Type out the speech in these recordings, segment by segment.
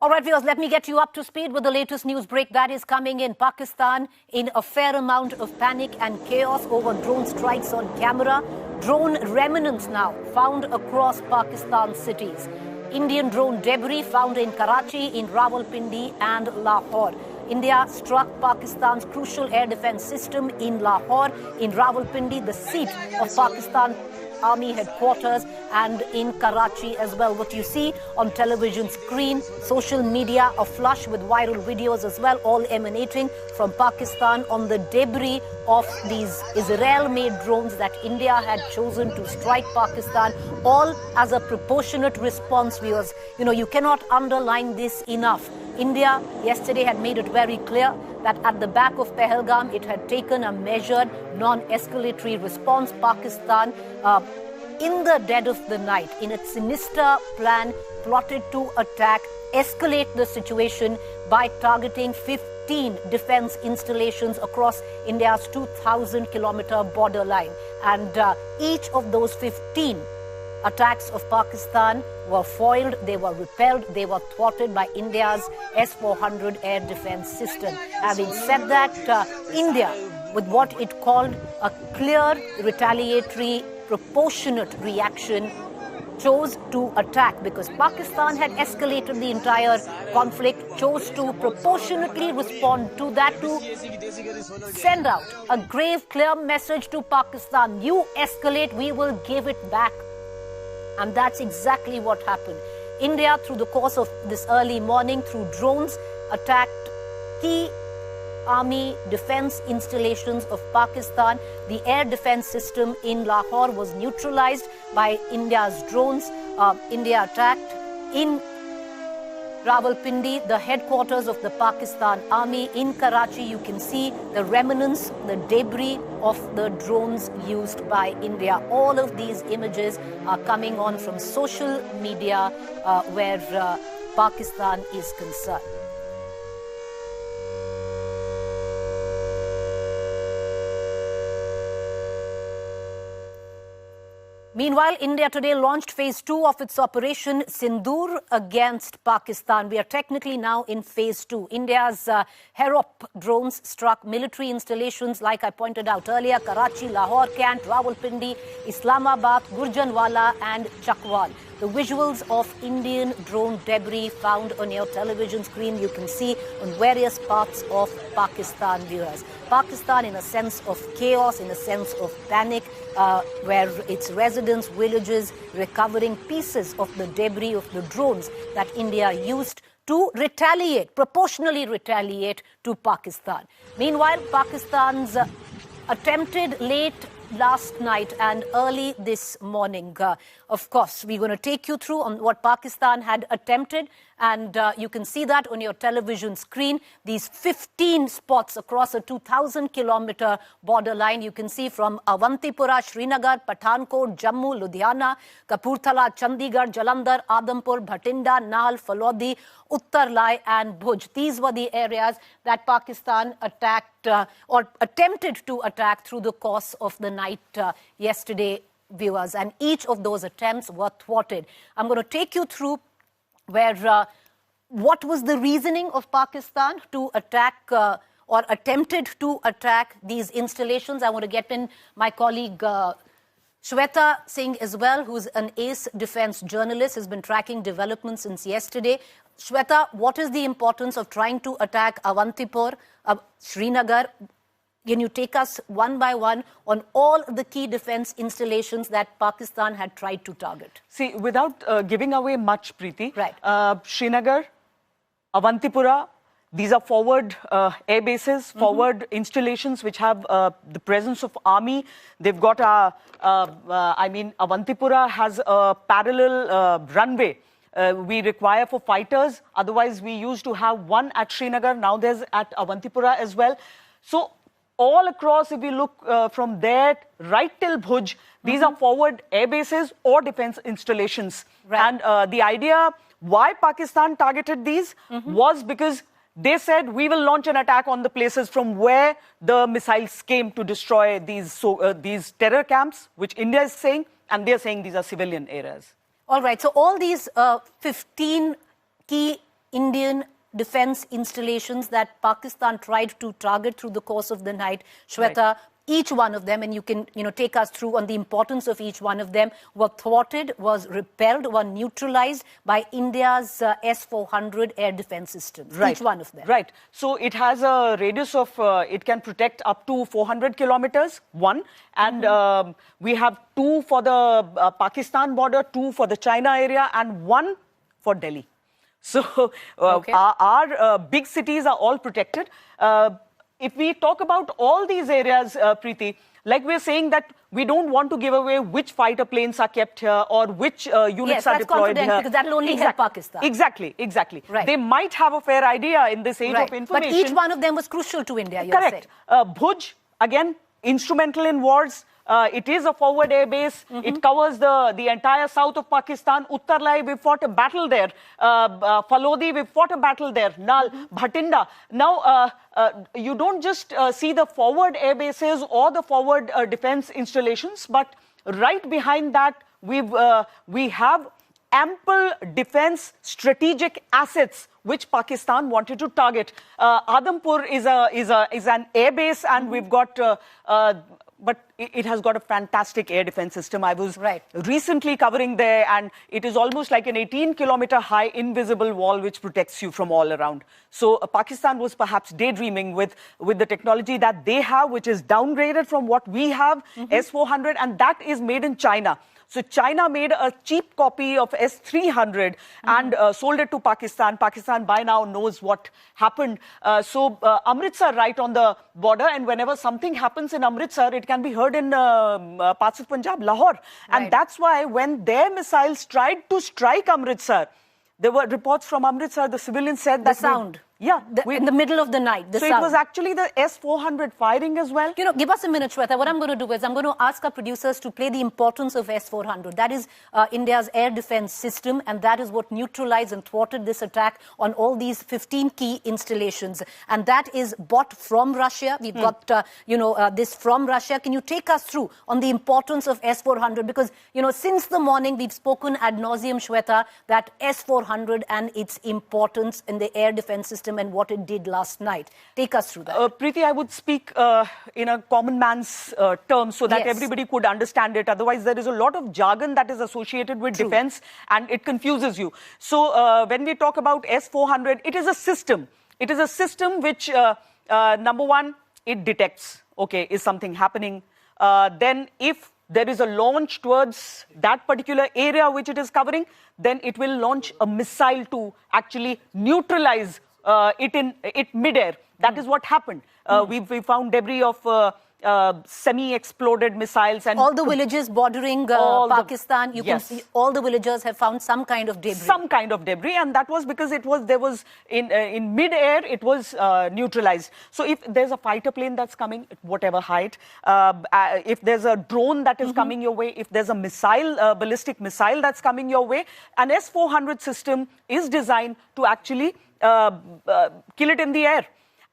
All right, viewers, let me get you up to speed with the latest news break that is coming in. Pakistan in a fair amount of panic and chaos over drone strikes on camera. Drone remnants now found across Pakistan's cities. Indian drone debris found in Karachi, in Rawalpindi and Lahore. India struck Pakistan's crucial air defense system in Lahore, in Rawalpindi, the seat of Pakistan Army headquarters, and in Karachi as well. What you see on television screen, social media aflush with viral videos as well, all emanating from Pakistan on the debris of these Israel-made drones that India had chosen to strike Pakistan, all as a proportionate response, viewers. You cannot underline this enough. India yesterday had made it very clear that at the back of Pahalgam, it had taken a measured, non-escalatory response. Pakistan, in the dead of the night, in its sinister plan, plotted to attack, escalate the situation by targeting 15 defense installations across India's 2,000-kilometer borderline. And each of those 15 attacks of Pakistan were foiled, they were repelled, they were thwarted by India's S-400 air defense system. Having said that, India, with what it called a clear, retaliatory, proportionate reaction, chose to attack because Pakistan had escalated the entire conflict, chose to proportionately respond to that, to send out a grave, clear message to Pakistan. You escalate, we will give it back. And that's exactly what happened. India, through the course of this early morning, through drones, attacked key army defense installations of Pakistan. The air defense system in Lahore was neutralized by India's drones. India attacked in Rawalpindi, the headquarters of the Pakistan Army. In Karachi, you can see the remnants, the debris of the drones used by India. All of these images are coming on from social media where Pakistan is concerned. Meanwhile, India today launched phase 2 of its operation Sindoor against Pakistan. We are technically now in phase 2. India's Herop drones struck military installations, like I pointed out earlier, Karachi, Lahore, Kant, Rawalpindi, Islamabad, Gurjanwala and Chakwal. The visuals of Indian drone debris found on your television screen, you can see on various parts of Pakistan, viewers. Pakistan in a sense of chaos, in a sense of panic, where its residents, villages, recovering pieces of the debris of the drones that India used to retaliate, proportionally retaliate to Pakistan. Meanwhile, Pakistan's attempted late last night and early this morning. Of course, we're going to take you through on what Pakistan had attempted, and you can see that on your television screen. These 15 spots across a 2,000-kilometer borderline. You can see from Awantipura, Srinagar, Pathankot, Jammu, Ludhiana, Kapurthala, Chandigarh, Jalandhar, Adampur, Bhatinda, Nal, Falodi, Uttar Lai and Bhuj. These were the areas that Pakistan attacked or attempted to attack through the course of the night yesterday, viewers. And each of those attempts were thwarted. I'm going to take you through where what was the reasoning of Pakistan to attack or attempted to attack these installations. I want to get in my colleague Shweta Singh as well, who's an ace defense journalist, has been tracking developments since yesterday. Shweta, what is the importance of trying to attack Awantipur, Srinagar? Can you take us one by one on all the key defense installations that Pakistan had tried to target? See, without giving away much, Preeti, right. Srinagar, Awantipura, these are forward air bases, forward installations which have the presence of army. They've got Awantipura has a parallel runway. We require for fighters. Otherwise, we used to have one at Srinagar. Now there's at Awantipura as well. So all across, if we look from there right till Bhuj, these are forward air bases or defense installations. Right. And the idea why Pakistan targeted these was because they said we will launch an attack on the places from where the missiles came to destroy these terror camps, which India is saying, and they're saying these are civilian areas. All right. So all these 15 key Indian defense installations that Pakistan tried to target through the course of the night. Shweta, right. Each one of them, and you can take us through on the importance of each one of them, were thwarted, was repelled, were neutralized by India's S-400 air defense systems. Right. Each one of them. Right. So it has a radius of, it can protect up to 400 kilometers, one. And we have 2 for the Pakistan border, 2 for the China area, and 1 for Delhi. So our big cities are all protected. If we talk about all these areas, Preeti, like we're saying that we don't want to give away which fighter planes are kept here or which units are deployed here. Because that will only help Pakistan. Exactly. Right. They might have a fair idea in this age of information. But each one of them was crucial to India, you're saying. Correct. Bhuj, again, instrumental in wars. It is a forward air base. It covers the entire south of Pakistan. Uttarlai, we fought a battle there. Falodi, we fought a battle there. Nal, Bhatinda. Now, you don't just see the forward air bases or the forward defense installations, but right behind that, we have ample defense strategic assets which Pakistan wanted to target. Adampur is an air base, and we've got but it has got a fantastic air defense system. I was recently covering there, and it is almost like an 18-kilometer high invisible wall which protects you from all around. So Pakistan was perhaps daydreaming with the technology that they have, which is downgraded from what we have, S-400, and that is made in China. So China made a cheap copy of S-300 and sold it to Pakistan. Pakistan by now knows what happened. So Amritsar, right on the border, and whenever something happens in Amritsar, it can be heard in parts of Punjab, Lahore. And that's why when their missiles tried to strike Amritsar, there were reports from Amritsar, the civilians said that... The sound. In the middle of the night, so sound. It was actually the S-400 firing as well? Give us a minute, Shweta. What I'm going to do is I'm going to ask our producers to play the importance of S-400. That is India's air defense system, and that is what neutralized and thwarted this attack on all these 15 key installations. And that is bought from Russia. We've got, this from Russia. Can you take us through on the importance of S-400? Because, since the morning, we've spoken ad nauseum, Shweta, that S-400 and its importance in the air defense system and what it did last night. Take us through that. Preeti, I would speak in a common man's terms so that everybody could understand it. Otherwise, there is a lot of jargon that is associated with defense, and it confuses you. So when we talk about S-400, it is a system. It is a system which, number one, it detects, is something happening? Then if there is a launch towards that particular area which it is covering, then it will launch a missile to actually neutralize it mid-air. That is what happened. We found debris of semi-exploded missiles, and all the villages bordering Pakistan. You can see all the villagers have found some kind of debris. Some kind of debris, and that was because there was in mid-air it was neutralized. So if there's a fighter plane that's coming at whatever height, if there's a drone that is coming your way, if there's a missile, ballistic missile that's coming your way, an S-400 system is designed to actually kill it in the air.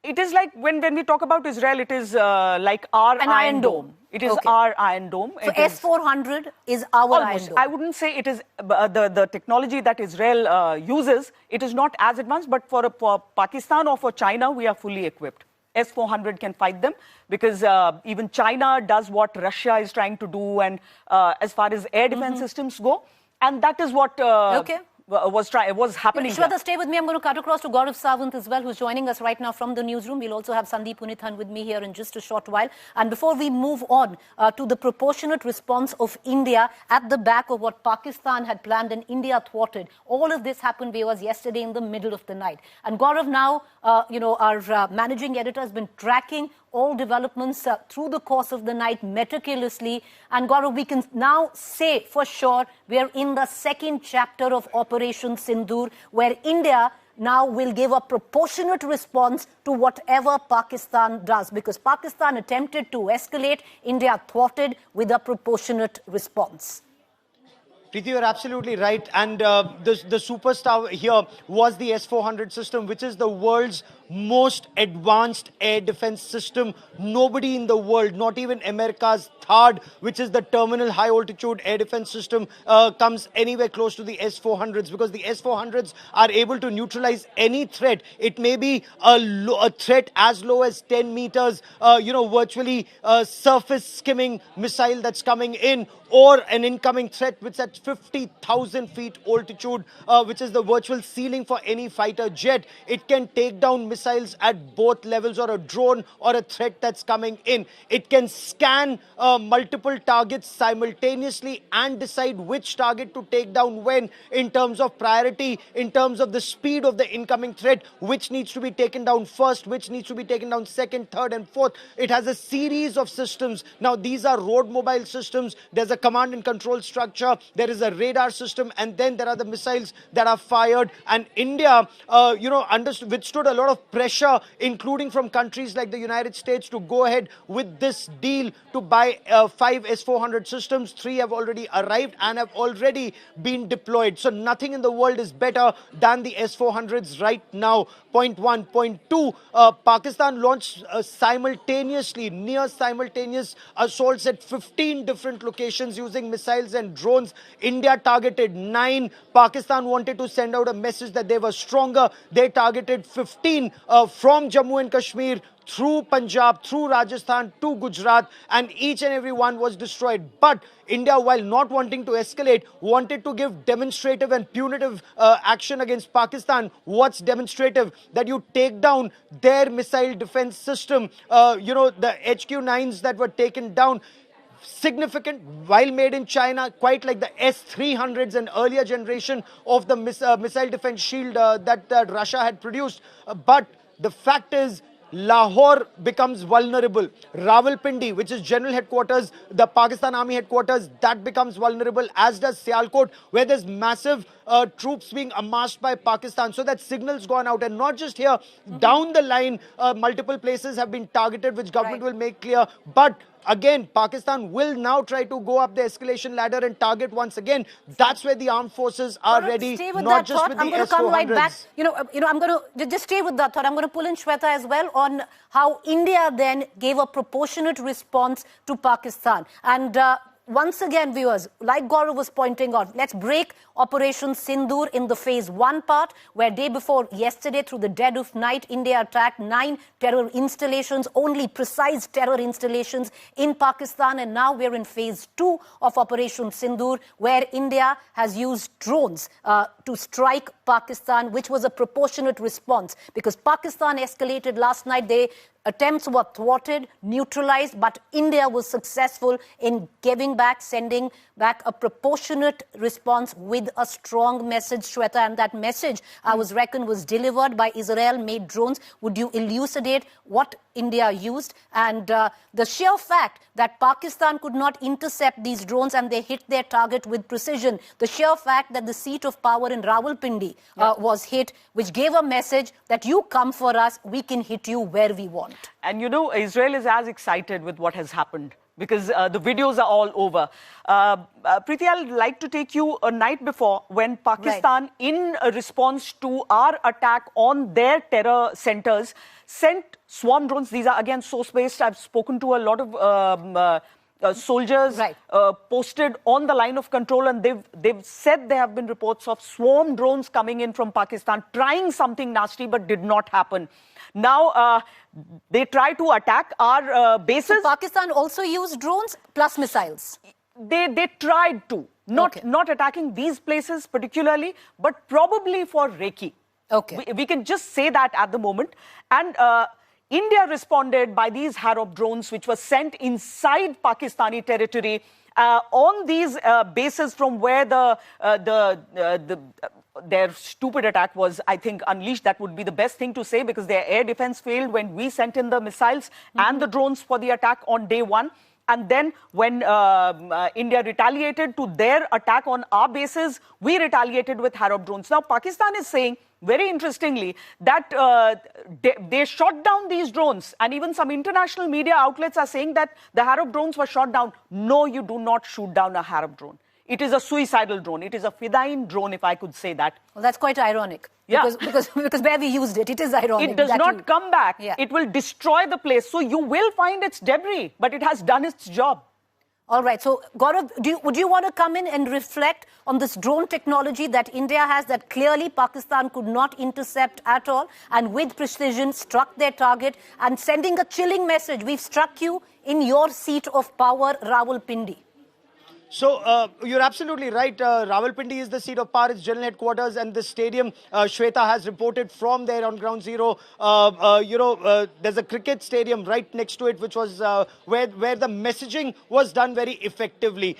It is like when we talk about Israel, it is like our Iron Dome. It is our Iron Dome. So S-400 is our Iron Dome. I wouldn't say it is the technology that Israel uses. It is not as advanced, but for Pakistan or for China, we are fully equipped. S-400 can fight them because even China does what Russia is trying to do, and as far as air defense systems go, and that is what was happening. Shweta, stay with me. I'm going to cut across to Gaurav Sawant as well, who's joining us right now from the newsroom. We'll also have Sandeep Punithan with me here in just a short while. And before we move on to the proportionate response of India at the back of what Pakistan had planned and India thwarted, all of this happened, viewers, yesterday in the middle of the night. And Gaurav, now, our managing editor has been tracking all developments through the course of the night meticulously. And Gaurav, we can now say for sure we are in the second chapter of Operation Sindhur, where India now will give a proportionate response to whatever Pakistan does, because Pakistan attempted to escalate, India thwarted with a proportionate response. Preeti, you're absolutely right. And the superstar here was the S-400 system, which is the world's most advanced air defense system. Nobody in the world, not even America's THAAD, which is the terminal high altitude air defense system, comes anywhere close to the S-400s, because the S-400s are able to neutralize any threat. It may be a threat as low as 10 meters, virtually surface skimming missile that's coming in, or an incoming threat which is at 50,000 feet altitude, which is the virtual ceiling for any fighter jet. It can take down missiles at both levels, or a drone or a threat that's coming in. It can scan multiple targets simultaneously and decide which target to take down when, in terms of priority, in terms of the speed of the incoming threat, which needs to be taken down first, which needs to be taken down second, third and fourth. It has a series of systems. Now, these are road mobile systems. There's a command and control structure, there is a radar system, and then there are the missiles that are fired. And India, withstood a lot of pressure, including from countries like the United States, to go ahead with this deal to buy 5 S-400 systems. 3 have already arrived and have already been deployed. So nothing in the world is better than the S-400s right now. Point 1. Point 2, Pakistan launched near simultaneous assaults at 15 different locations using missiles and drones. India targeted 9. Pakistan wanted to send out a message that they were stronger. They targeted 15 from Jammu and Kashmir, through Punjab, through Rajasthan to Gujarat, and each and every one was destroyed. But India, while not wanting to escalate, wanted to give demonstrative and punitive action against Pakistan. What's demonstrative? That you take down their missile defense system, the HQ-9s that were taken down. Significant, while made in China, quite like the S-300s, an earlier generation of the missile defense shield that Russia had produced. But the fact is, Lahore becomes vulnerable. Rawalpindi, which is general headquarters, the Pakistan Army headquarters, that becomes vulnerable, as does Sialkot, where there's massive troops being amassed by Pakistan. So that signal's gone out. And not just here, down the line, multiple places have been targeted, which government will make clear. But again, Pakistan will now try to go up the escalation ladder and target once again. That's where the armed forces are ready, not just with the S-400s. I'm going to come right back. I'm going to just stay with that thought. I'm going to pull in Shweta as well on how India then gave a proportionate response to Pakistan. And once again, viewers, like Gaurav was pointing out, let's break Operation Sindhur in the phase 1 part, where day before yesterday, through the dead of night, India attacked 9 terror installations, only precise terror installations in Pakistan. And now we're in phase 2 of Operation Sindhur, where India has used drones to strike Pakistan, which was a proportionate response, because Pakistan escalated last night. Attempts were thwarted, neutralized, but India was successful in sending back a proportionate response with a strong message, Shweta. And that message, I was reckoned, was delivered by Israel-made drones. Would you elucidate what India used? And the sheer fact that Pakistan could not intercept these drones and they hit their target with precision. The sheer fact that the seat of power in Rawalpindi was hit, which gave a message that you come for us, we can hit you where we want. And Israel is as excited with what has happened, because the videos are all over. Preeti, I'd like to take you a night before, when Pakistan, in a response to our attack on their terror centers, sent swarm drones. These are, again, source-based. I've spoken to a lot of soldiers posted on the line of control, and they've said there have been reports of swarm drones coming in from Pakistan, trying something nasty, but did not happen. Now, they try to attack our bases. So Pakistan also used drones plus missiles? They tried to. Not attacking these places particularly, but probably for Reiki. We can just say that at the moment. And India responded by these Harop drones, which were sent inside Pakistani territory on these bases from where their stupid attack was, I think, unleashed. That would be the best thing to say, because their air defense failed when we sent in the missiles and the drones for the attack on day 1. And then when India retaliated to their attack on our bases, we retaliated with Harop drones. Now, Pakistan is saying, very interestingly, that they shot down these drones. And even some international media outlets are saying that the Harop drones were shot down. No, you do not shoot down a Harop drone. It is a suicidal drone. It is a fidain drone, if I could say that. Well, that's quite ironic. Yeah. Because where we used it, it is ironic. It does not come back. Yeah. It will destroy the place. So you will find its debris, but it has done its job. All right. So, Gaurav, would you want to come in and reflect on this drone technology that India has that clearly Pakistan could not intercept at all and with precision struck their target and sending a chilling message? We've struck you in your seat of power, Rawalpindi. So, you're absolutely right. Rawalpindi is the seat of power, its general headquarters, and the stadium. Shweta has reported from there on ground zero. There's a cricket stadium right next to it, which was where the messaging was done very effectively.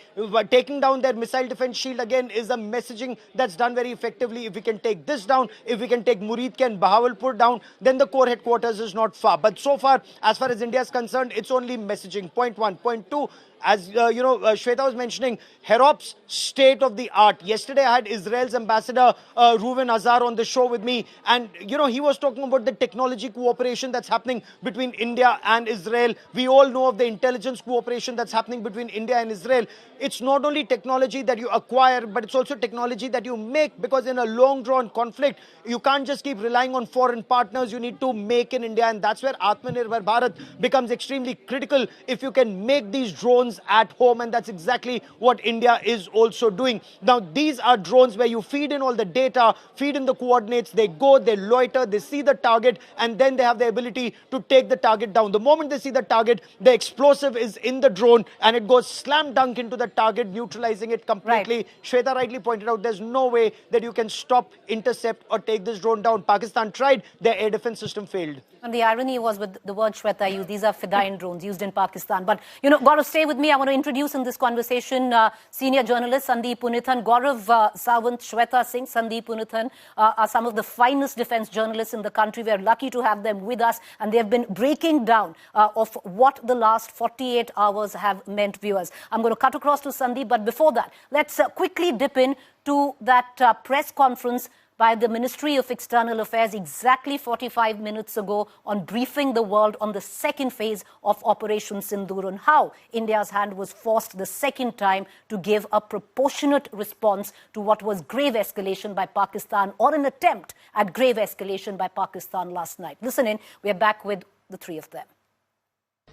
Taking down their missile defense shield again is a messaging that's done very effectively. If we can take this down, if we can take Muridke and Bahawalpur down, then the core headquarters is not far. But so far, as far as India is concerned, it's only messaging. Point one. Point two. As Shweta was mentioning, Herop's state of the art. Yesterday, I had Israel's ambassador, Reuven Azar, on the show with me. And, he was talking about the technology cooperation that's happening between India and Israel. We all know of the intelligence cooperation that's happening between India and Israel. It's not only technology that you acquire, but it's also technology that you make. Because in a long-drawn conflict, you can't just keep relying on foreign partners. You need to make in India. And that's where Atmanirbhar Bharat becomes extremely critical if you can make these drones at home, and that's exactly what India is also doing. Now, these are drones where you feed in all the data, feed in the coordinates, they go, they loiter, they see the target, and then they have the ability to take the target down. The moment they see the target, the explosive is in the drone, and it goes slam dunk into the target, neutralizing it completely. Right. Shweta rightly pointed out, there's no way that you can stop, intercept, or take this drone down. Pakistan tried, their air defense system failed. And the irony was with the word Shweta used, these are fidain drones used in Pakistan. But, Gaurav, stay with me. I want to introduce in this conversation senior journalist Sandeep Punithan. Gaurav Sawant, Shweta Singh, Sandeep Punithan are some of the finest defense journalists in the country. We're lucky to have them with us, and they've been breaking down of what the last 48 hours have meant, viewers. I'm going to cut across to Sandeep, but before that, let's quickly dip in to that press conference by the Ministry of External Affairs exactly 45 minutes ago on briefing the world on the second phase of Operation Sindoor and how India's hand was forced the second time to give a proportionate response to what was grave escalation by Pakistan, or an attempt at grave escalation by Pakistan last night. Listen in, we're back with the three of them.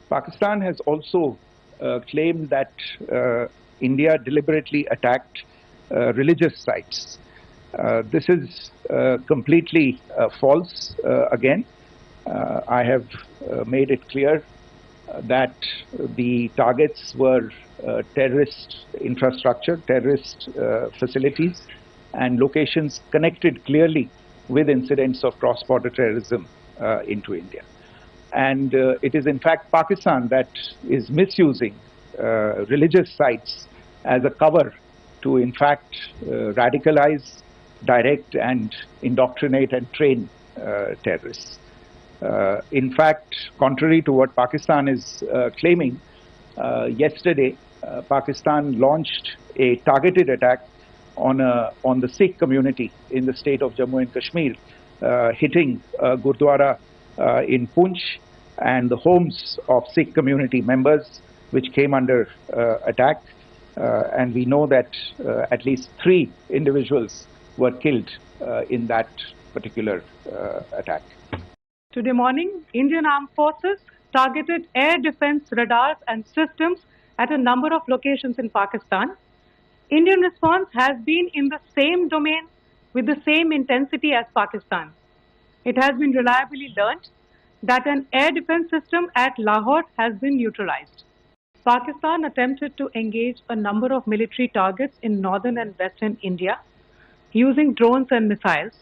Pakistan has also claimed that India deliberately attacked religious sites. This is completely false again. I have made it clear that the targets were terrorist infrastructure, terrorist facilities, and locations connected clearly with incidents of cross-border terrorism into India. And it is in fact Pakistan that is misusing religious sites as a cover to in fact radicalize, direct and indoctrinate and train terrorists. In fact, contrary to what Pakistan is claiming, yesterday Pakistan launched a targeted attack on the Sikh community in the state of Jammu and Kashmir, hitting Gurdwara in Poonch and the homes of Sikh community members which came under attack. And we know that at least 3 individuals were killed in that particular attack. Today morning, Indian Armed Forces targeted air defense radars and systems at a number of locations in Pakistan. Indian response has been in the same domain with the same intensity as Pakistan. It has been reliably learnt that an air defense system at Lahore has been neutralized. Pakistan attempted to engage a number of military targets in northern and western India using drones and missiles.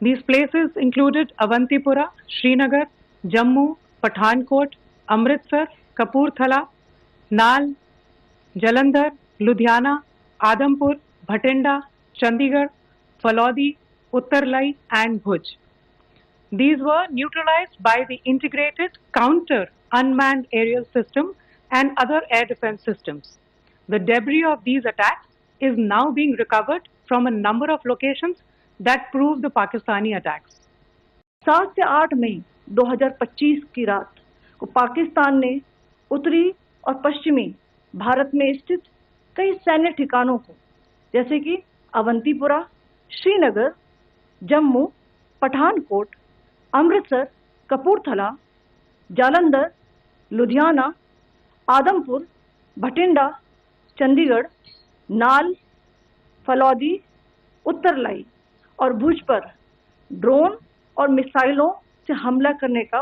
These places included Avantipura, Srinagar, Jammu, Pathankot, Amritsar, Kapurthala, Nal, Jalandhar, Ludhiana, Adampur, Bhatinda, Chandigarh, Falodi, Uttarlai and Bhuj. These were neutralized by the integrated counter unmanned aerial system and other air defense systems. The debris of these attacks is now being recovered from a number of locations that prove the Pakistani attacks. 7 से 8 मई 2025 की रात को पाकिस्तान ने उत्तरी और पश्चिमी भारत में स्थित कई सैन्य ठिकानों को, जैसे कि अवंतीपुरा, श्रीनगर, जम्मू, पठानकोट, अमृतसर, कपूरथला, जालंधर, लुधियाना, आदमपुर, भटिंडा, चंडीगढ़, नाल, फलौदी, उत्तरलाई और भुज पर ड्रोन और मिसाइलों से हमला करने का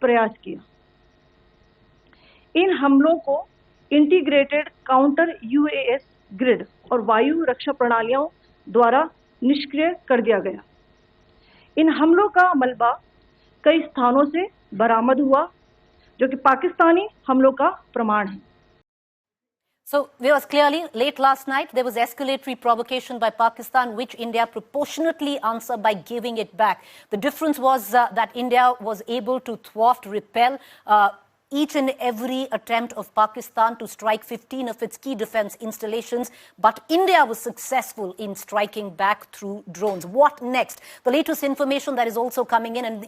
प्रयास किया। इन हमलों को इंटीग्रेटेड काउंटर यूएएस ग्रिड और वायु रक्षा प्रणालियों द्वारा निष्क्रिय कर दिया गया। इन हमलों का मलबा कई स्थानों से बरामद हुआ, जो कि पाकिस्तानी हमलों का प्रमाण है। So, viewers, clearly, late last night, there was escalatory provocation by Pakistan, which India proportionately answered by giving it back. The difference was that India was able to thwart, repel each and every attempt of Pakistan to strike 15 of its key defense installations, but India was successful in striking back through drones. What next? The latest information that is also coming in, and,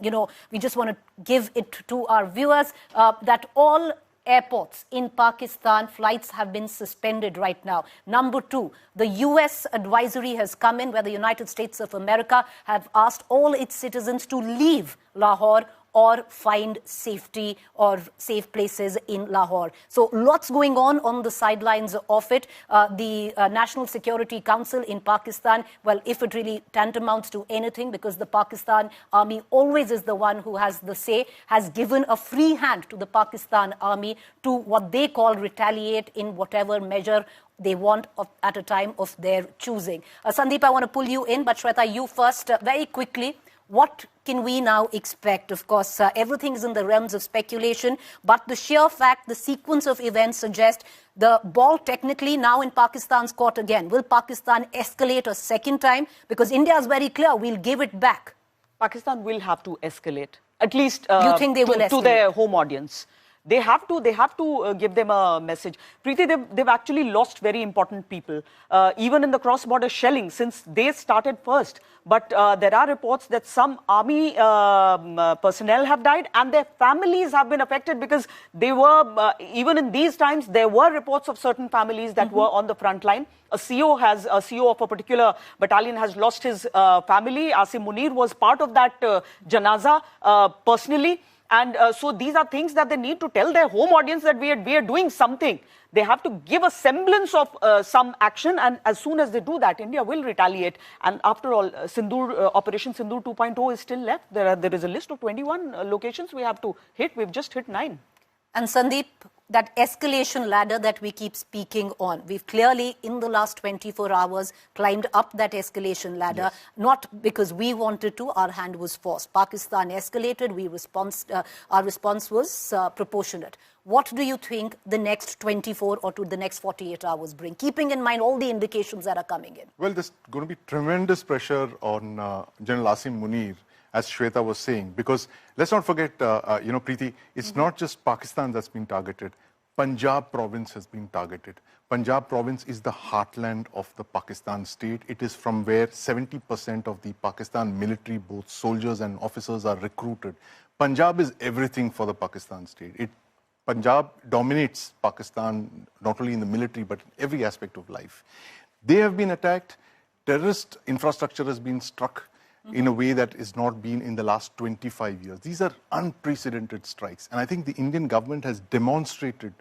we just want to give it to our viewers, that all airports in Pakistan, flights have been suspended right now. Number two, the US advisory has come in where the United States of America have asked all its citizens to leave Lahore or find safety or safe places in Lahore. So lots going on the sidelines of it. The National Security Council in Pakistan, well, if it really tantamounts to anything, because the Pakistan Army always is the one who has the say, has given a free hand to the Pakistan Army to what they call retaliate in whatever measure they want at a time of their choosing. Sandeep, I want to pull you in, but Shweta, you first, very quickly. What can we now expect? Of course, everything is in the realms of speculation, but the sheer fact, the sequence of events suggest the ball technically now in Pakistan's court again. Will Pakistan escalate a second time? Because India is very clear, we'll give it back. Pakistan will have to escalate, at least you think they will escalate? To their home audience. They have to give them a message. Preeti, they've actually lost very important people, even in the cross-border shelling, since they started first. But there are reports that some army personnel have died and their families have been affected, because they were, even in these times, there were reports of certain families that were on the front line. A CO of a particular battalion has lost his family. Asim Munir was part of that janaza personally. And so these are things that they need to tell their home audience that we are doing something. They have to give a semblance of some action, and as soon as they do that, India will retaliate. And after all, Sindhur, Operation Sindhur 2.0 is still left. There is a list of 21 locations we have to hit. We've just hit 9. And Sandeep, that escalation ladder that we keep speaking on, we've clearly, in the last 24 hours, climbed up that escalation ladder, yes. Not because we wanted to, our hand was forced. Pakistan escalated, our response was proportionate. What do you think the next 24 or to the next 48 hours bring, keeping in mind all the indications that are coming in? Well, there's going to be tremendous pressure on General Asim Munir, as Shweta was saying, because let's not forget, Preeti, it's not just Pakistan that's been targeted. Punjab province has been targeted. Punjab province is the heartland of the Pakistan state. It is from where 70% of the Pakistan military, both soldiers and officers, are recruited. Punjab is everything for the Pakistan state. Punjab dominates Pakistan, not only in the military, but in every aspect of life. They have been attacked. Terrorist infrastructure has been struck in a way that is not been in the last 25 years. These are unprecedented strikes. And I think the Indian government has demonstrated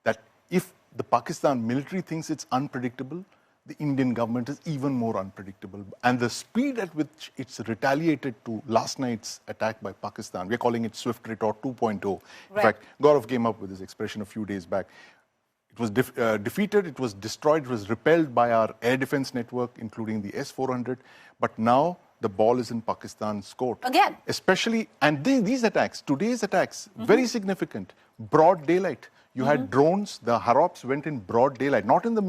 that if the Pakistan military thinks it's unpredictable, the Indian government is even more unpredictable. And the speed at which it's retaliated to last night's attack by Pakistan, we're calling it Swift Retort 2.0. Right. In fact, Gaurav came up with this expression a few days back. It was defeated, it was destroyed, it was repelled by our air defense network, including the S-400. But now the ball is in Pakistan's court. Again. Especially, and these attacks, today's attacks, very significant. Broad daylight. You had drones, the Harops went in broad daylight, not in the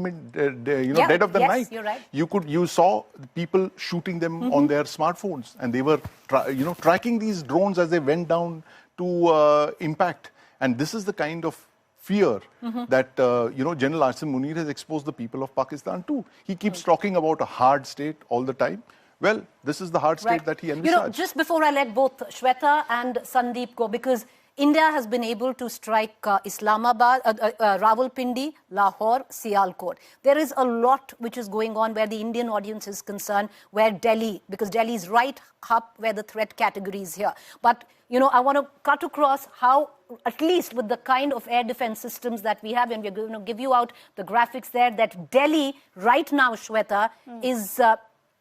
dead of the night. You're right. You saw people shooting them on their smartphones, and they were tracking these drones as they went down to impact. And this is the kind of fear that General Asim Munir has exposed the people of Pakistan to. He keeps talking about a hard state all the time. Well, this is the hard state that he envisaged. Just before I let both Shweta and Sandeep go, because India has been able to strike Islamabad, Rawalpindi, Lahore, Sialkot. There is a lot which is going on where the Indian audience is concerned, where Delhi, because Delhi is right up where the threat category is here. But, you know, I want to cut across how, at least with the kind of air defense systems that we have, and we're going to give you out the graphics there, that Delhi right now, Shweta, is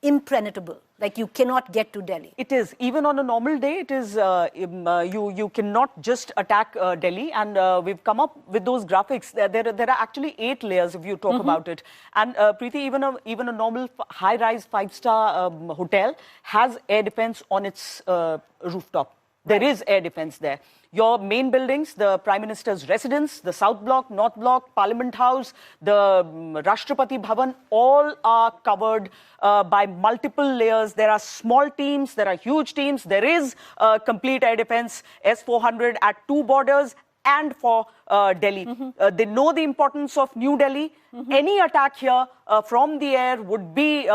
impenetrable. Like, you cannot get to Delhi. It is. Even on a normal day, it is, you cannot just attack Delhi. And we've come up with those graphics. There are actually 8 layers if you talk about it. And Preeti, even a normal high-rise 5-star hotel has air defense on its rooftop. There is air defense there. Your main buildings, the Prime Minister's residence, the South Block, North Block, Parliament House, the Rashtrapati Bhavan, all are covered by multiple layers. There are small teams, there are huge teams. There is complete air defense, S-400 at 2 borders and for Delhi. They know the importance of New Delhi. Any attack here from the air would be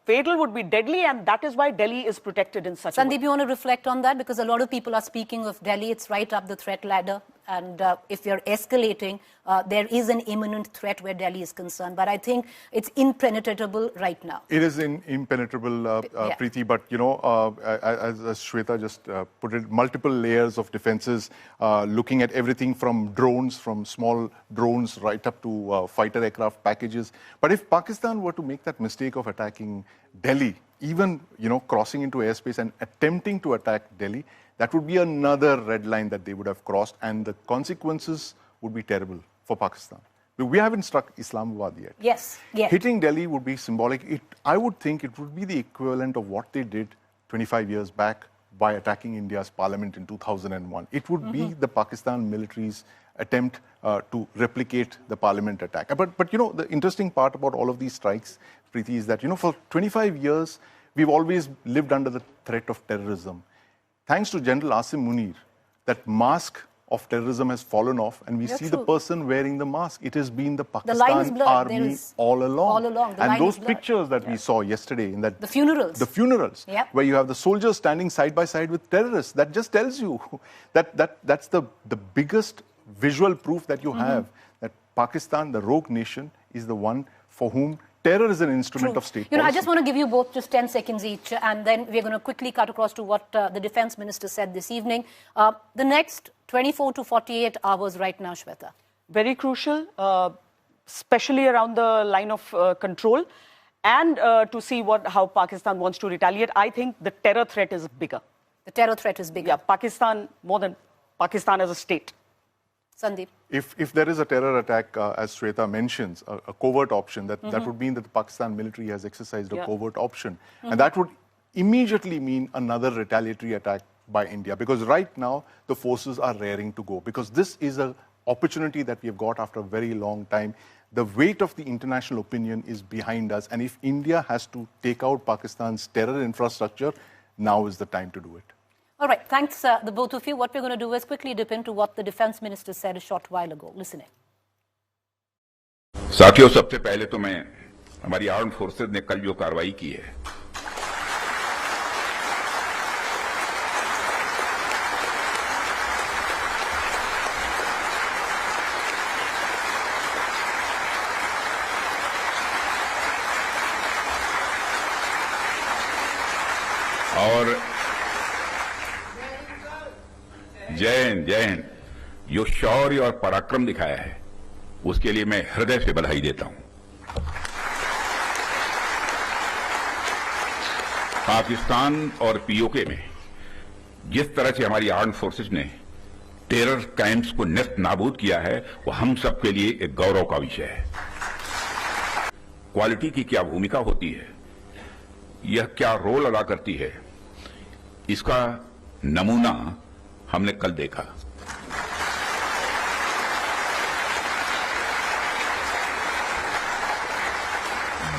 fatal, would be deadly, and that is why Delhi is protected in such a way. Sandeep, you want to reflect on that? Because a lot of people are speaking of Delhi. It's right up the threat ladder. And if you're escalating, there is an imminent threat where Delhi is concerned. But I think it's impenetrable right now. It is impenetrable, Preeti, but, you know, as Shweta just put it, multiple layers of defenses, looking at everything from drones, from small drones right up to fighter aircraft packages. But if Pakistan were to make that mistake of attacking Delhi, even, you know, crossing into airspace and attempting to attack Delhi, that would be another red line that they would have crossed, and the consequences would be terrible for Pakistan. We haven't struck Islamabad yet. Yes, yes. Hitting Delhi would be symbolic. I would think it would be the equivalent of what they did 25 years back by attacking India's parliament in 2001. It would be the Pakistan military's attempt to replicate the parliament attack. But you know, the interesting part about all of these strikes, Preeti, is that, you know, for 25 years, we've always lived under the threat of terrorism. Thanks to General Asim Munir, that mask of terrorism has fallen off, and we see the person wearing the mask. It has been the Pakistan army all along. And those pictures that we saw yesterday in that... The funerals. Where you have the soldiers standing side by side with terrorists. That just tells you that that's the biggest visual proof that you have, that Pakistan, the rogue nation, is the one for whom terror is an instrument of state policy. You know, I just want to give you both just 10 seconds each, and then we're going to quickly cut across to what the defense minister said this evening. The next 24 to 48 hours right now, Shweta. Very crucial, especially around the line of control, and to see how Pakistan wants to retaliate. I think the terror threat is bigger. The terror threat is bigger. Yeah, Pakistan, more than Pakistan as a state. Sandeep. If there is a terror attack, as Shweta mentions, a covert option, that would mean that the Pakistan military has exercised a covert option. And that would immediately mean another retaliatory attack by India. Because right now, the forces are raring to go. Because this is an opportunity that we have got after a very long time. The weight of the international opinion is behind us. And if India has to take out Pakistan's terror infrastructure, now is the time to do it. All right, thanks, the both of you. What we're going to do is quickly dip into what the defense minister said a short while ago. Listen in. साथियों, सबसे पहले तो मैं हमारी armed forces ने कल जो कार्रवाई की है और जय हिंद जो शौर्य और पराक्रम दिखाया है उसके लिए मैं हृदय से बधाई देता हूं। पाकिस्तान और पीओके में जिस तरह से हमारी आर्म्ड फोर्सेज ने टेरर कैंप्स को नेस्त नाबूद किया है वो हम सबके लिए एक गौरव का विषय है। क्वालिटी की क्या भूमिका होती है, यह क्या रोल अदा करती है, इसका नमूना हमने कल देखा।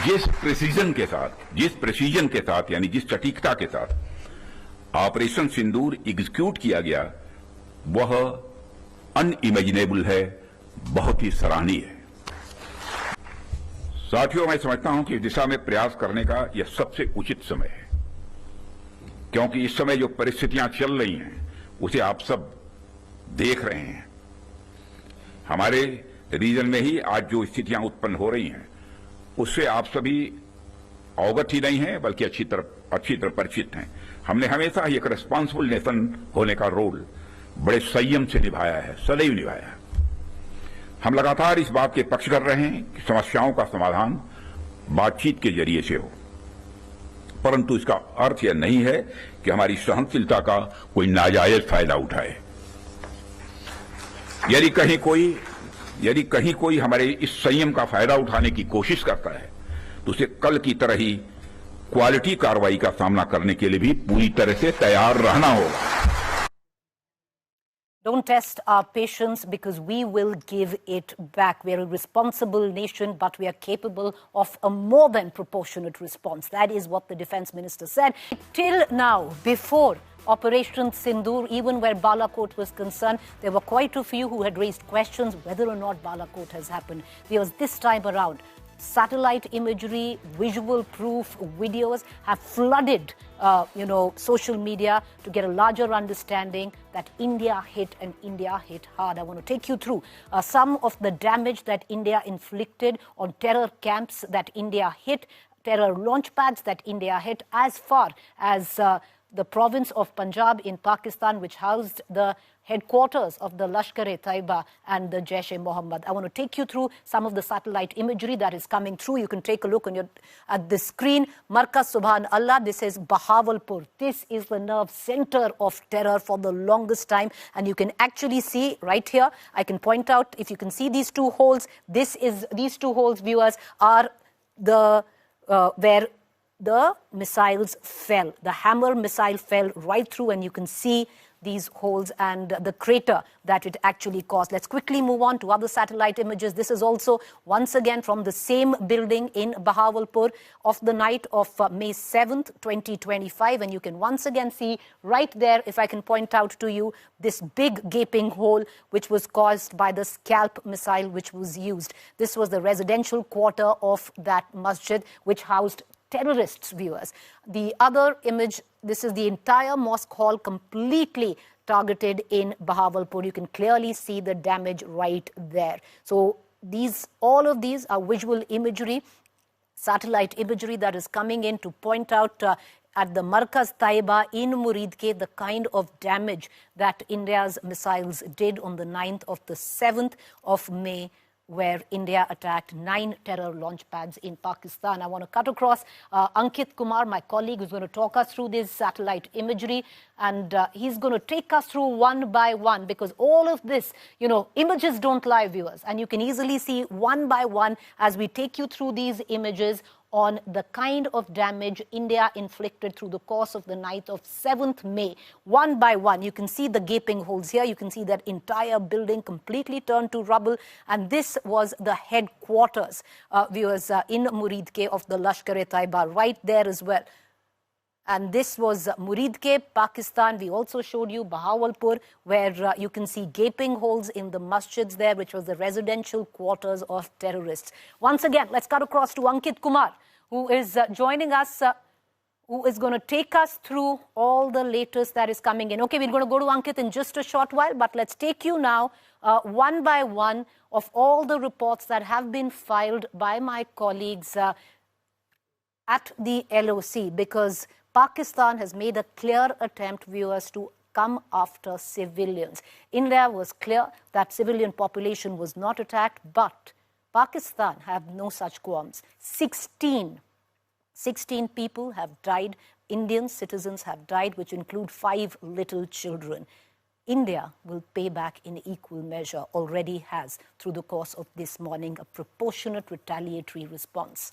जिस प्रेसिजन के साथ यानी जिस सटीकता के साथ ऑपरेशन सिंदूर एग्जीक्यूट किया गया वह अनइमेजिनेबल है, बहुत ही सराहनीय है। साथियों, मैं समझता हूं कि इस दिशा में प्रयास करने का यह सबसे उचित समय है, क्योंकि इस समय जो परिस्थितियां चल रही हैं उसे आप सब देख रहे हैं। हमारे रीजन में ही आज जो स्थितियां उत्पन्न हो रही हैं उससे आप सभी अवगत ही नहीं हैं बल्कि अच्छी तरह परिचित हैं। हमने हमेशा ही एक रिस्पॉन्सिबल नेशन होने का रोल बड़े संयम से निभाया है, सदैव निभाया है। हम लगातार इस बात के पक्ष कर रहे हैं कि समस्याओं का समाधान बातचीत के जरिए से हो, परंतु इसका अर्थ यह नहीं है कि हमारी सहनशीलता का कोई नाजायज फायदा उठाए। यदि कहीं कोई हमारे इस संयम का फायदा उठाने की कोशिश करता है तो उसे कल की तरह ही क्वालिटी कार्रवाई का सामना करने के लिए भी पूरी तरह से तैयार रहना होगा। Don't test our patience because we will give it back. We are a responsible nation, but we are capable of a more than proportionate response. That is what the defense minister said. Till now, before Operation Sindhur, even where Balakot was concerned, there were quite a few who had raised questions whether or not Balakot has happened. Because this time around, satellite imagery, visual proof, videos have flooded, social media to get a larger understanding that India hit and India hit hard. I want to take you through some of the damage that India inflicted on terror camps that India hit, terror launch pads that India hit, as far as the province of Punjab in Pakistan, which housed the headquarters of the Lashkar-e-Taiba and the Jaish-e-Mohammed. I want to take you through some of the satellite imagery that is coming through. You can take a look at the screen. Markaz Subhan Allah, this is Bahawalpur. This is the nerve center of terror for the longest time. And you can actually see right here, I can point out, if you can see these two holes, these two holes, viewers, are where the missiles fell. The hammer missile fell right through, and you can see these holes and the crater that it actually caused. Let's quickly move on to other satellite images. This is also once again from the same building in Bahawalpur of the night of May 7th, 2025. And you can once again see right there, if I can point out to you, this big gaping hole which was caused by the scalp missile which was used. This was the residential quarter of that masjid which housed terrorists, viewers. The other image, this is the entire mosque hall completely targeted in Bahawalpur. You can clearly see the damage right there. So all of these are visual imagery, satellite imagery that is coming in to point out at the Lashkar-e-Taiba in Muridke the kind of damage that India's missiles did on the 9th of the 7th of May, where India attacked 9 terror launch pads in Pakistan. I want to cut across Ankit Kumar, my colleague, who's going to talk us through this satellite imagery. And he's going to take us through one by one, because all of this, images don't lie, viewers. And you can easily see one by one as we take you through these images on the kind of damage India inflicted through the course of the night of 7th May. One by one, you can see the gaping holes here. You can see that entire building completely turned to rubble. And this was the headquarters, viewers, in Muridke of the Lashkar-e-Taiba, right there as well. And this was Muridke, Pakistan. We also showed you Bahawalpur, where you can see gaping holes in the masjids there, which was the residential quarters of terrorists. Once again, let's cut across to Ankit Kumar, who is joining us, who is going to take us through all the latest that is coming in. Okay, we're going to go to Ankit in just a short while, but let's take you now one by one of all the reports that have been filed by my colleagues at the LOC, because Pakistan has made a clear attempt, viewers, to come after civilians. India was clear that civilian population was not attacked, but Pakistan have no such qualms. 16 people have died. Indian citizens have died, which include 5 little children. India will pay back in equal measure, already has, through the course of this morning, a proportionate retaliatory response.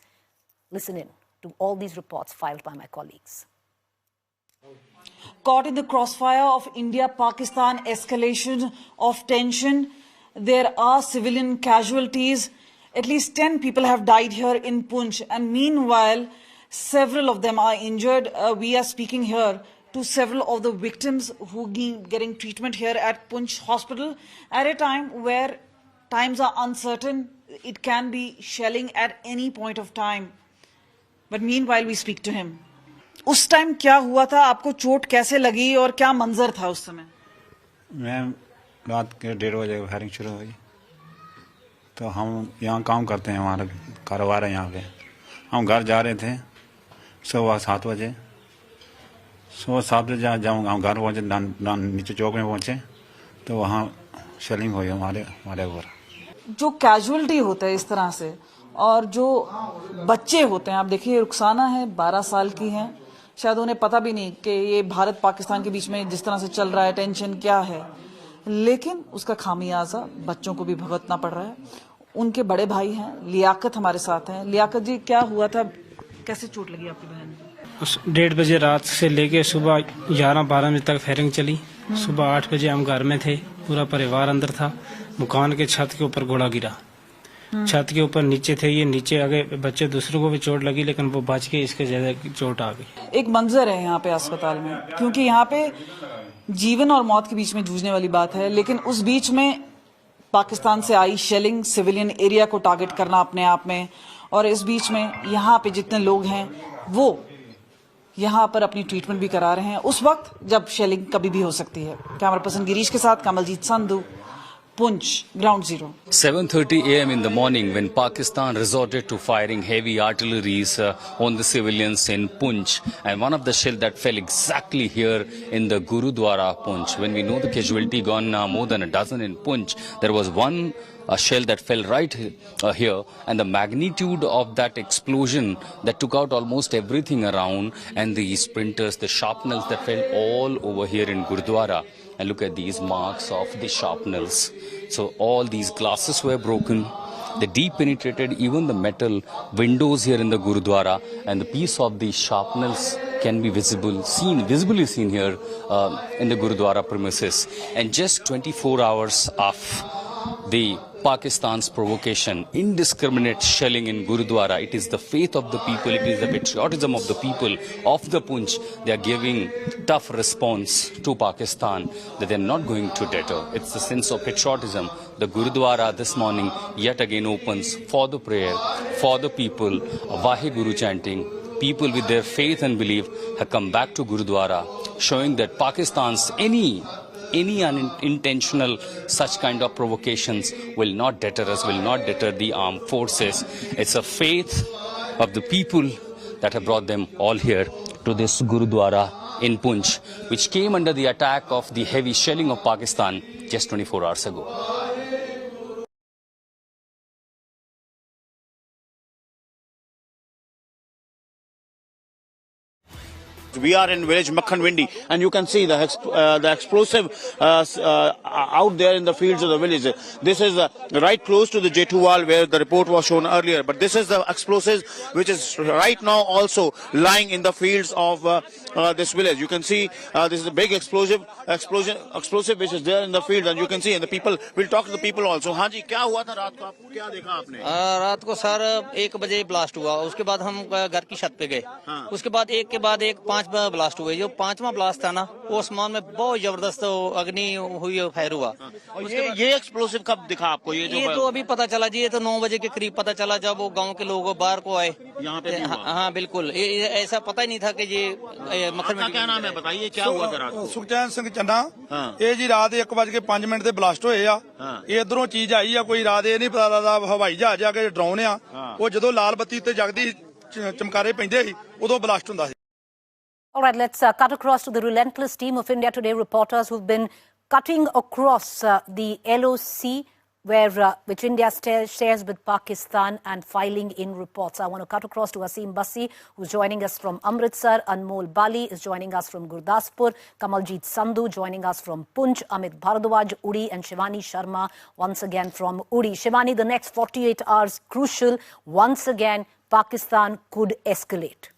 Listen in to all these reports filed by my colleagues. Caught in the crossfire of India-Pakistan escalation of tension, there are civilian casualties. At least 10 people have died here in Poonch, and meanwhile, several of them are injured. We are speaking here to several of the victims who are getting treatment here at Poonch Hospital at a time where times are uncertain. It can be shelling at any point of time. But meanwhile, we speak to him. उस time क्या हुआ था, आपको चोट कैसे लगी और क्या मंजर था उस समय? मैं रात के 1:30 बजे फायरिंग शुरू हुई। तो हम यहाँ काम करते हैं, हमारा कारोबार है यहाँ पे। हम घर जा रहे थे सुबह 7 बजे। सुबह 7 बजे जब हम घर पहुँचे, नीचे चौक में पहुँचे तो वहाँ शेलिंग हुई हमारे ऊपर। जो कैजुअलिटी होता है इस तरह से, और जो बच्चे होते हैं, आप देखिए रुखसाना है 12 साल की हैं, शायद उन्हें पता भी नहीं कि ये भारत पाकिस्तान के बीच में जिस तरह से चल रहा है टेंशन क्या है, लेकिन उसका खामियाजा बच्चों को भी भुगतना पड़ रहा है। उनके बड़े भाई हैं, लियाकत हमारे साथ हैं। लियाकत जी, क्या हुआ था, कैसे चोट लगी आपकी बहन को? 1:30 बजे रात से लेके सुबह 11-12 बजे तक फायरिंग चली। सुबह 8 बजे हम घर में थे, पूरा परिवार अंदर था। मकान के छत के ऊपर गोला गिरा, छत के ऊपर नीचे थे ये, नीचे आ गए बच्चे, दूसरों को भी चोट लगी लेकिन वो बच के, इसके ज्यादा चोट आ गई। एक मंजर है यहाँ पे अस्पताल में, क्योंकि यहाँ पे जीवन और मौत के बीच में जूझने वाली बात है, लेकिन उस बीच में पाकिस्तान से आई शेलिंग, सिविलियन एरिया को टारगेट करना अपने आप में, और इस बीच में यहाँ पे जितने लोग हैं वो यहाँ पर अपनी ट्रीटमेंट भी करा रहे हैं उस वक्त जब शेलिंग कभी भी हो सकती है। कैमरा पर्सन गिरीश के साथ Kamaljeet Sandhu, Punch, Ground Zero. 7:30 a.m. in the morning when Pakistan resorted to firing heavy artilleries on the civilians in Punch, and one of the shell that fell exactly here in the Gurudwara Punch. When we know the casualty gone more than a dozen in Punch, there was one shell that fell right here, and the magnitude of that explosion that took out almost everything around, and the splinters, the shrapnels that fell all over here in Gurudwara. And look at these marks of the shrapnels. So all these glasses were broken. They deep penetrated even the metal windows here in the Gurudwara, and the piece of the shrapnels can be visibly seen here in the Gurudwara premises. And just 24 hours of the Pakistan's provocation, indiscriminate shelling in Gurudwara, it is the faith of the people, it is the patriotism of the people of the Punch. They are giving tough response to Pakistan, that they are not going to deter. It's the sense of patriotism. The Gurudwara this morning yet again opens for the prayer, for the people, Vaheguru chanting. People with their faith and belief have come back to Gurudwara, showing that Pakistan's any unintentional such kind of provocations will not deter us, will not deter the armed forces. It's a faith of the people that have brought them all here to this Gurudwara in Punch, which came under the attack of the heavy shelling of Pakistan just 24 hours ago. We are in village Makhanwindi, and you can see the explosive out there in the fields of the village. This is right close to the J2 wall where the report was shown earlier. But this is the explosive which is right now also lying in the fields of this village. You can see this is a big explosive which is there in the field, and you can see, and the people, we'll talk to the people also. हाँ जी, क्या हुआ था रात को, आपको क्या देखा आपने? रात को सर 1 बजे ब्लास्ट हुआ, उसके बाद हम घर की छत पे गए, उसके बाद एक के बाद एक 5 ब्लास्ट हुए। जो 5वां ब्लास्ट था ना, वो आसमान में बहुत जबरदस्त अग्नि हुई, फायर हुआ। ये एक्सप्लोसिव कब दिखा आपको? ये तो अभी पता चला जी, ये तो 9 बजे के करीब पता चला, जब वो गांव के लोग बाहर को आए यहाँ पे। हाँ बिल्कुल, ऐसा पता ही नहीं था कि ये मक्खन। क्या नाम है, बताइए क्या हुआ था रात? सुखचैन सिंह चन्ना। ये जी रात 1:05 से ब्लास्ट होए आ। इधरों चीज आई आ, कोई रात ये नहीं पता लगदा हवाई जहाज आ के ड्रोन आ, वो जदों लाल बत्ती ते जगदी चमकारे पैंदे सी उदों ब्लास्ट हुंदा सी। All right, let's cut across to the relentless team of India Today reporters who've been cutting across the LOC, which India shares with Pakistan, and filing in reports. I want to cut across to Asim Bassi, who's joining us from Amritsar. Anmol Bali is joining us from Gurdaspur. Kamaljeet Sandhu joining us from Punch. Amit Bharadwaj, Uri, and Shivani Sharma once again from Uri. Shivani, the next 48 hours crucial. Once again, Pakistan could escalate.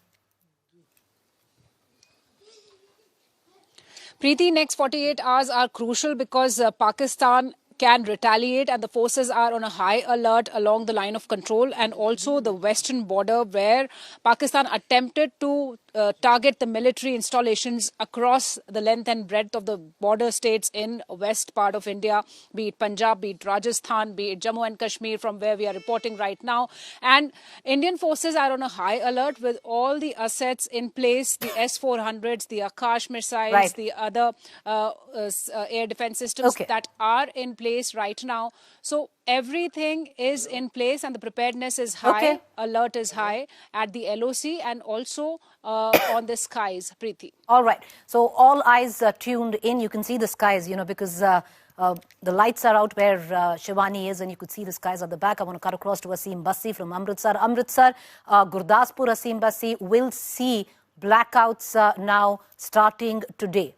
Preeti, next 48 hours are crucial because Pakistan can retaliate, and the forces are on a high alert along the line of control and also the western border, where Pakistan attempted to target the military installations across the length and breadth of the border states in west part of India, be it Punjab, be it Rajasthan, be it Jammu and Kashmir, from where we are reporting right now. And Indian forces are on a high alert with all the assets in place, the S-400s, the Akash missiles, the other air defense systems that are in place right now. So everything is in place and the preparedness is high, alert is high at the LOC and also on the skies, Preeti. All right. So all eyes are tuned in. You can see the skies, because the lights are out where Shivani is, and you could see the skies at the back. I want to cut across to Asim Bassi from Amritsar. Amritsar, Gurdaspur, Asim Bassi will see blackouts now starting today.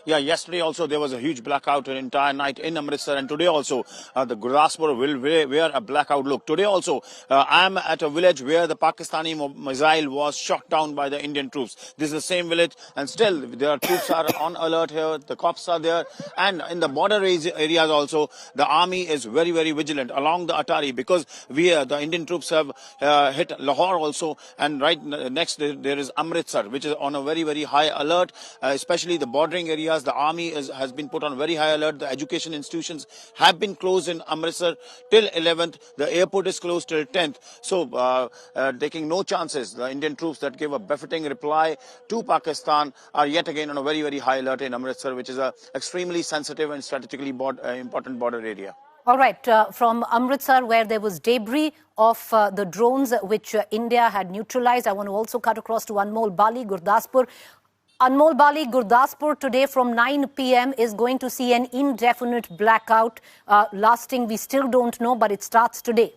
Yeah, yesterday also there was a huge blackout an entire night in Amritsar, and today also the Gurdaspur will wear a blackout look. Today also I am at a village where the Pakistani missile was shot down by the Indian troops. This is the same village, and still their troops are on alert here. The cops are there, and in the border areas also the army is very, very vigilant along the Atari, because the Indian troops have hit Lahore also, and right next there is Amritsar, which is on a very, very high alert, especially the bordering areas. The army has been put on very high alert. The education institutions have been closed in Amritsar till 11th. The airport is closed till 10th. So taking no chances, the Indian troops that gave a befitting reply to Pakistan are yet again on a very, very high alert in Amritsar, which is a extremely sensitive and strategically important border area. All right, from Amritsar, where there was debris of the drones which India had neutralized, I want to also cut across to Anmol Bali, Gurdaspur. Anmol Bali, Gurdaspur today from 9 p.m. is going to see an indefinite blackout lasting, we still don't know, but it starts today.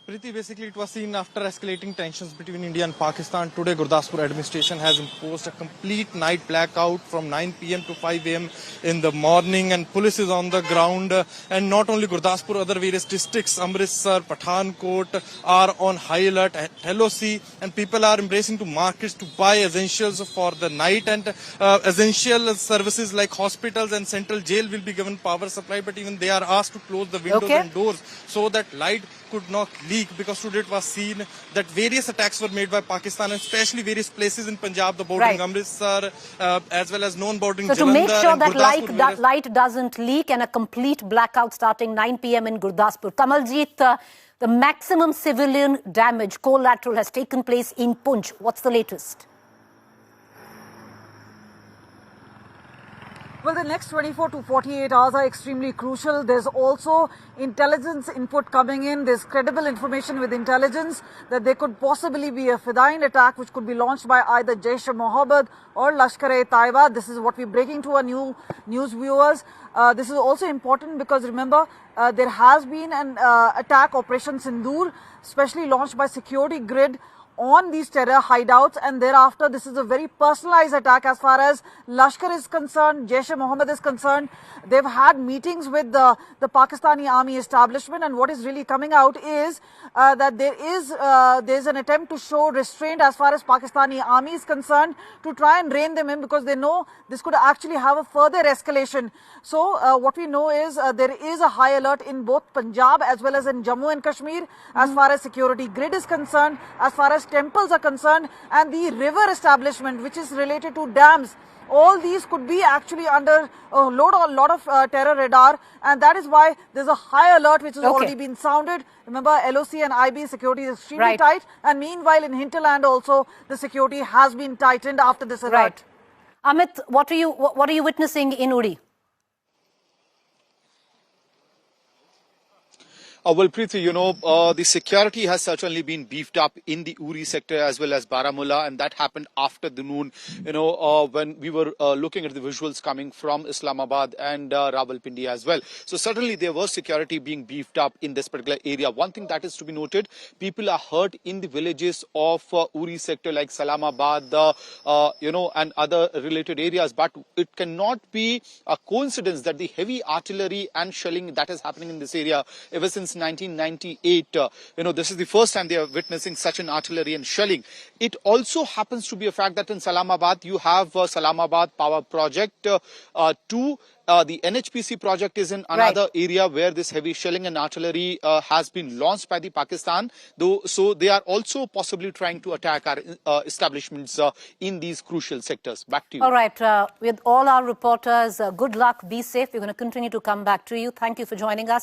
Preeti, basically it was seen after escalating tensions between India and Pakistan. Today, Gurdaspur administration has imposed a complete night blackout from 9 p.m. to 5 a.m. in the morning, and police is on the ground. And not only Gurdaspur, other various districts, Amritsar, Pathankot, are on high alert at LOC, and people are embracing to markets to buy essentials for the night, and essential services like hospitals and central jail will be given power supply, but even they are asked to close the windows and doors so that light could not leak, because today it was seen that various attacks were made by Pakistan, and especially various places in Punjab, the bordering Amritsar, as well as non-bordering Jalandhar. So to make sure that light doesn't leak, and a complete blackout starting 9 p.m. in Gurdaspur. Kamaljeet, the maximum civilian damage, collateral, has taken place in Punch. What's the latest? Well, the next 24 to 48 hours are extremely crucial. There's also intelligence input coming in. There's credible information with intelligence that there could possibly be a Fedayeen attack which could be launched by either Jaish-e-Mohammed or Lashkar-e-Taiba. This is what we're breaking to our new news viewers. This is also important because, remember, there has been an attack, Operation Sindhur, specially launched by Security Grid on these terror hideouts, and thereafter this is a very personalized attack as far as Lashkar is concerned, Jaish-e-Mohammed is concerned. They've had meetings with the Pakistani army establishment, and what is really coming out is that there's an attempt to show restraint as far as Pakistani army is concerned, to try and rein them in, because they know this could actually have a further escalation. So what we know is there is a high alert in both Punjab as well as in Jammu and Kashmir as far as Security Grid is concerned, as far as temples are concerned, and the river establishment which is related to dams. All these could be actually under a lot of terror radar, and that is why there's a high alert which has already been sounded. Remember, LOC and IB security is extremely tight, and meanwhile in hinterland also the security has been tightened after this alert. Amit, what are you witnessing in Uri? Well, Preeti, the security has certainly been beefed up in the Uri sector as well as Baramulla, and that happened after the noon, when we were looking at the visuals coming from Islamabad and Rawalpindi as well. So certainly there was security being beefed up in this particular area. One thing that is to be noted, people are hurt in the villages of Uri sector like Salamabad, and other related areas, but it cannot be a coincidence that the heavy artillery and shelling that is happening in this area ever since 1998. This is the first time they are witnessing such an artillery and shelling. It also happens to be a fact that in Salamabad, you have Salamabad Power Project 2. The NHPC project is in another area where this heavy shelling and artillery has been launched by the Pakistan. So they are also possibly trying to attack our establishments in these crucial sectors. Back to you. All right. With all our reporters, good luck, be safe. We're going to continue to come back to you. Thank you for joining us.